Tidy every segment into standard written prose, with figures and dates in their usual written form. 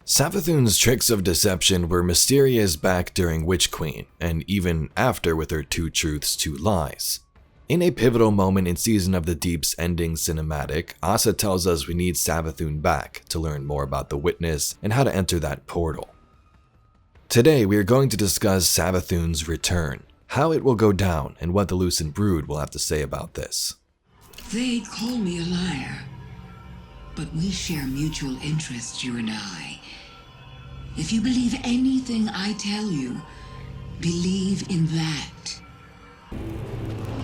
Savathun's tricks of deception were mysterious back during Witch Queen, and even after with her 2 truths, 2 lies. In a pivotal moment in Season of the Deep's ending cinematic, Ahsa tells us we need Savathun back to learn more about the Witness and how to enter that portal. Today we are going to discuss Savathun's return, how it will go down, and what the Lucent Brood will have to say about this. They'd call me a liar, but we share mutual interests, you and I. If you believe anything I tell you, believe in that.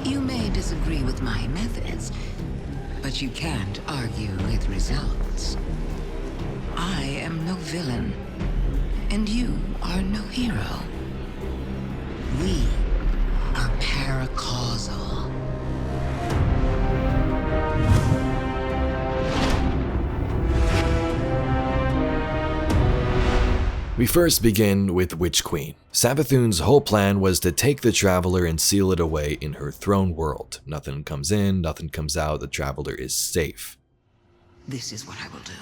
You may disagree with my methods, but you can't argue with results. I am no villain, and you are no hero. We are paracausal. We first begin with Witch Queen. Savathun's whole plan was to take the Traveler and seal it away in her throne world. Nothing comes in, nothing comes out, the Traveler is safe. This is what I will do.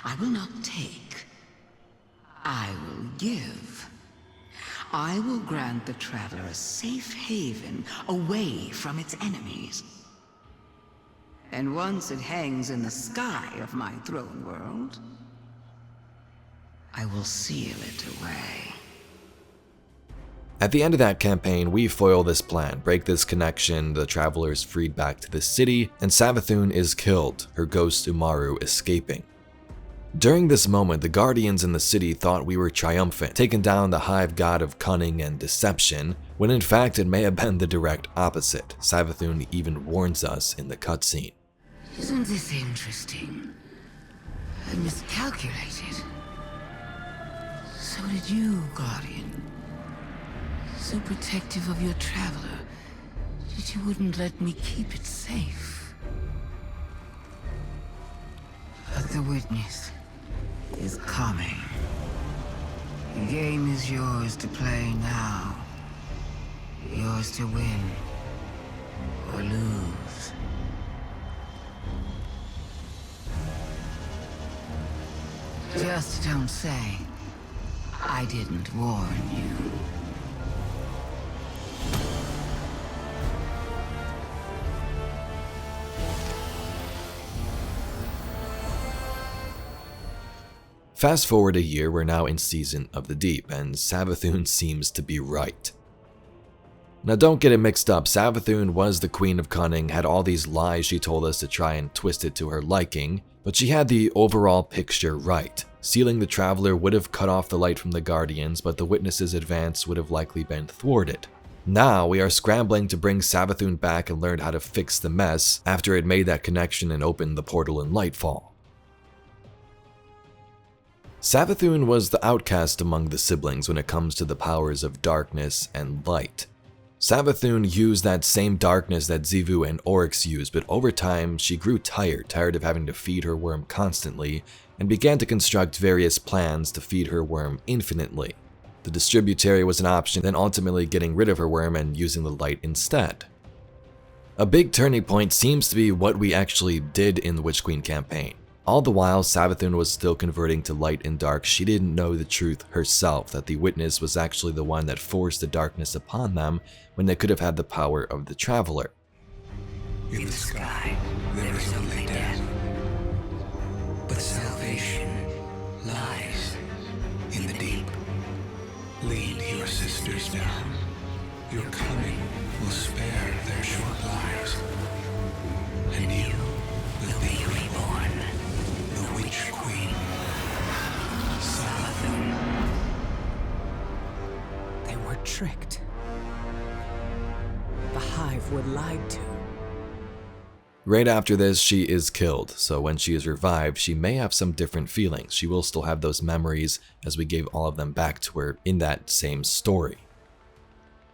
I will not take. I will give. I will grant the Traveler a safe haven away from its enemies. And once it hangs in the sky of my throne world, I will seal it away. At the end of that campaign, we foil this plan, break this connection, the Traveler is freed back to the city, and Savathun is killed, her ghost Immaru escaping. During this moment, the Guardians in the city thought we were triumphant, taking down the Hive God of cunning and deception, when in fact it may have been the direct opposite. Savathun even warns us in the cutscene. Isn't this interesting? I miscalculated. So did you, Guardian. So protective of your Traveler that you wouldn't let me keep it safe. But the Witness is coming. The game is yours to play now. Yours to win or lose. Just don't say I didn't warn you. Fast forward a year, we're now in Season of the Deep, and Savathun seems to be right. Now don't get it mixed up, Savathun was the Queen of Cunning, had all these lies she told us to try and twist it to her liking, but she had the overall picture right. Sealing the Traveler would have cut off the light from the Guardians, but the Witness's advance would have likely been thwarted. Now we are scrambling to bring Savathun back and learn how to fix the mess after it made that connection and opened the portal in Lightfall. Savathun was the outcast among the siblings when it comes to the powers of darkness and light. Savathun used that same darkness that Xivu and Oryx used, but over time she grew tired of having to feed her worm constantly, and began to construct various plans to feed her worm infinitely. The distributary was an option, then ultimately getting rid of her worm and using the light instead. A big turning point seems to be what we actually did in the Witch Queen campaign. All the while Savathun was still converting to light and dark, she didn't know the truth herself, that the Witness was actually the one that forced the darkness upon them when they could have had the power of the Traveler. In the sky, there is only death. But salvation lies in the deep. Lead your sisters down. Your coming will spare their short lives. And you will be reborn. The Witch Queen. Savathun. They were tricked. The Hive were lied to. Right after this, she is killed, so when she is revived, she may have some different feelings. She will still have those memories, as we gave all of them back to her in that same story.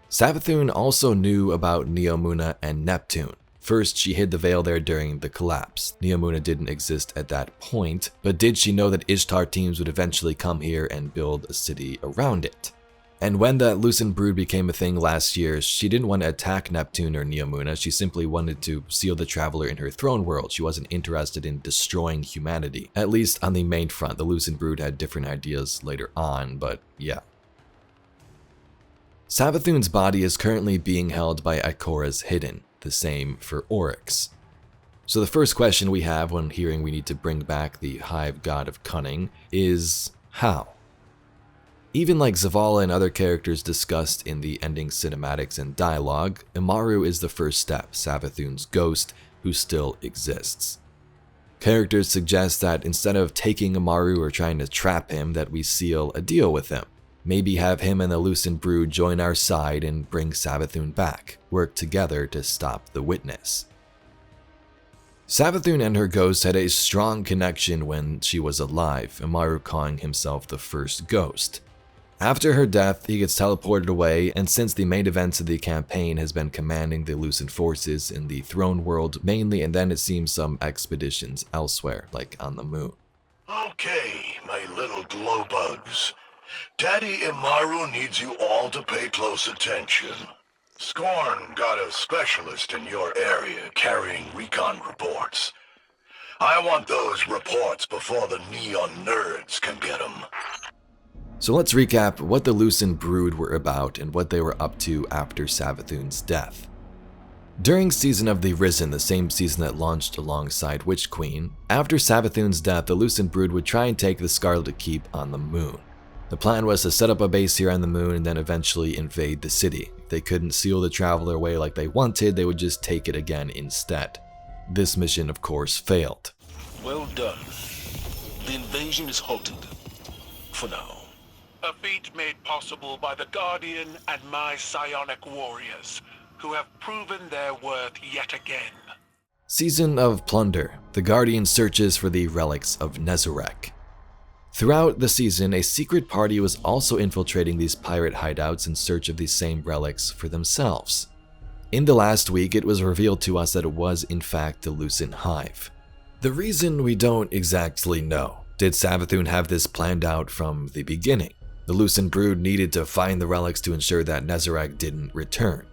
Savathun also knew about Neomuna and Neptune. First, she hid the veil there during the collapse. Neomuna didn't exist at that point, but did she know that Ishtar teams would eventually come here and build a city around it? And when that Lucent Brood became a thing last year, she didn't want to attack Neptune or Neomuna, she simply wanted to seal the Traveler in her throne world. She wasn't interested in destroying humanity. At least on the main front. The Lucent Brood had different ideas later on, but yeah. Savathun's body is currently being held by Ikora's Hidden, the same for Oryx. So the first question we have when hearing we need to bring back the Hive God of Cunning is how? Even like Zavala and other characters discussed in the ending cinematics and dialogue, Immaru is the first step, Savathun's ghost, who still exists. Characters suggest that instead of taking Immaru or trying to trap him, that we seal a deal with him. Maybe have him and the Lucent Brood join our side and bring Savathun back, work together to stop the Witness. Savathun and her ghost had a strong connection when she was alive, Immaru calling himself the first ghost. After her death, he gets teleported away, and since the main events of the campaign has been commanding the Lucent forces in the throne world mainly, and then it seems some expeditions elsewhere, like on the moon. Okay, my little glow bugs. Daddy Immaru needs you all to pay close attention. Scorn got a specialist in your area carrying recon reports. I want those reports before the neon nerds can get them. So let's recap what the Lucent Brood were about and what they were up to after Savathun's death. During Season of the Risen, the same season that launched alongside Witch Queen, after Savathun's death, the Lucent Brood would try and take the Scarlet Keep on the moon. The plan was to set up a base here on the moon and then eventually invade the city. If they couldn't seal the Traveler away like they wanted, they would just take it again instead. This mission, of course, failed. Well done. The invasion is halted. For now. A feat made possible by the Guardian and my psionic warriors, who have proven their worth yet again. Season of Plunder. The Guardian searches for the relics of Nezarec. Throughout the season, a secret party was also infiltrating these pirate hideouts in search of these same relics for themselves. In the last week, it was revealed to us that it was in fact the Lucent Hive. The reason we don't exactly know. Did Savathun have this planned out from the beginning? The Lucent Brood needed to find the relics to ensure that Nezarec didn't return,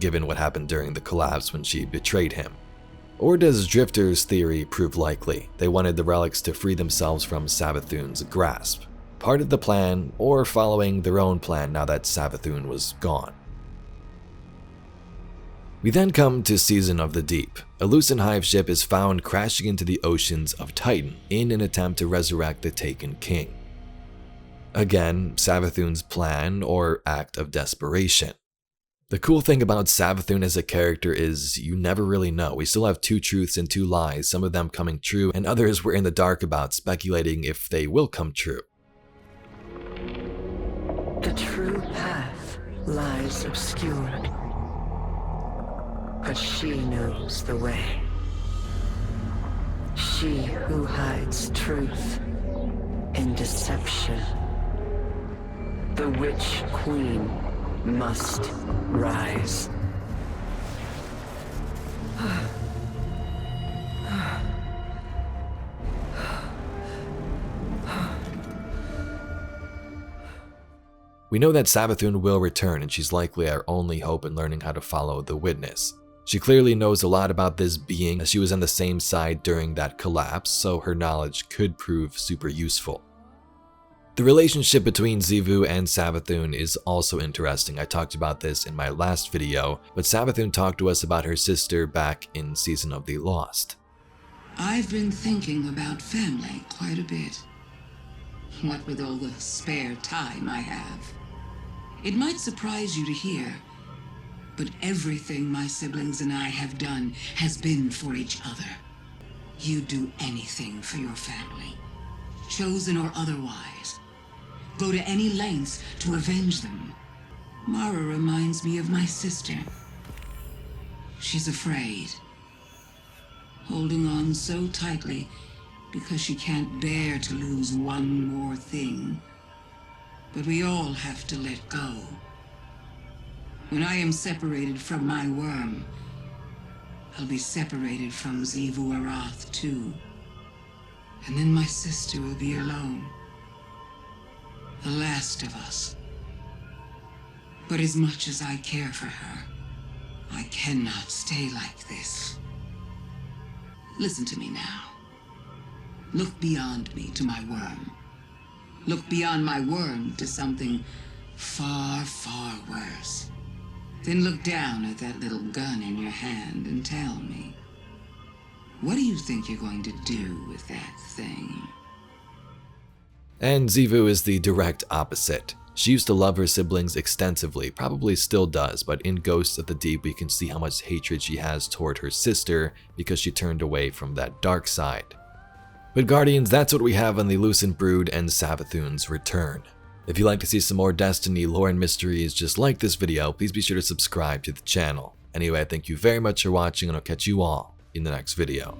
given what happened during the collapse when she betrayed him. Or does Drifter's theory prove likely? They wanted the relics to free themselves from Savathun's grasp. Part of the plan, or following their own plan now that Savathun was gone. We then come to Season of the Deep. A Lucent Hive ship is found crashing into the oceans of Titan in an attempt to resurrect the taken king. Again, Savathun's plan or act of desperation. The cool thing about Savathun as a character is you never really know. We still have two truths and two lies, some of them coming true and others we're in the dark about, speculating if they will come true. The true path lies obscured, but she knows the way. She who hides truth in deception. The Witch Queen must rise. We know that Savathun will return, and she's likely our only hope in learning how to follow the Witness. She clearly knows a lot about this being, as she was on the same side during that collapse, so her knowledge could prove super useful. The relationship between Xivu and Savathun is also interesting. I talked about this in my last video, but Savathun talked to us about her sister back in Season of the Lost. I've been thinking about family quite a bit. What with all the spare time I have. It might surprise you to hear, but everything my siblings and I have done has been for each other. You'd do anything for your family, chosen or otherwise. Go to any lengths to avenge them. Mara reminds me of my sister. She's afraid, holding on so tightly because she can't bear to lose one more thing. But we all have to let go. When I am separated from my worm, I'll be separated from Xivu Arath too. And then my sister will be alone. The last of us. But as much as I care for her, I cannot stay like this. Listen to me now. Look beyond me to my worm. Look beyond my worm to something far, far worse. Then look down at that little gun in your hand and tell me, what do you think you're going to do with that thing? And Xivu is the direct opposite. She used to love her siblings extensively, probably still does, but in Ghosts of the Deep we can see how much hatred she has toward her sister because she turned away from that dark side. But Guardians, that's what we have on the Lucent Brood and Savathun's return. If you'd like to see some more Destiny lore and mysteries just like this video, please be sure to subscribe to the channel. Anyway, thank you very much for watching, and I'll catch you all in the next video.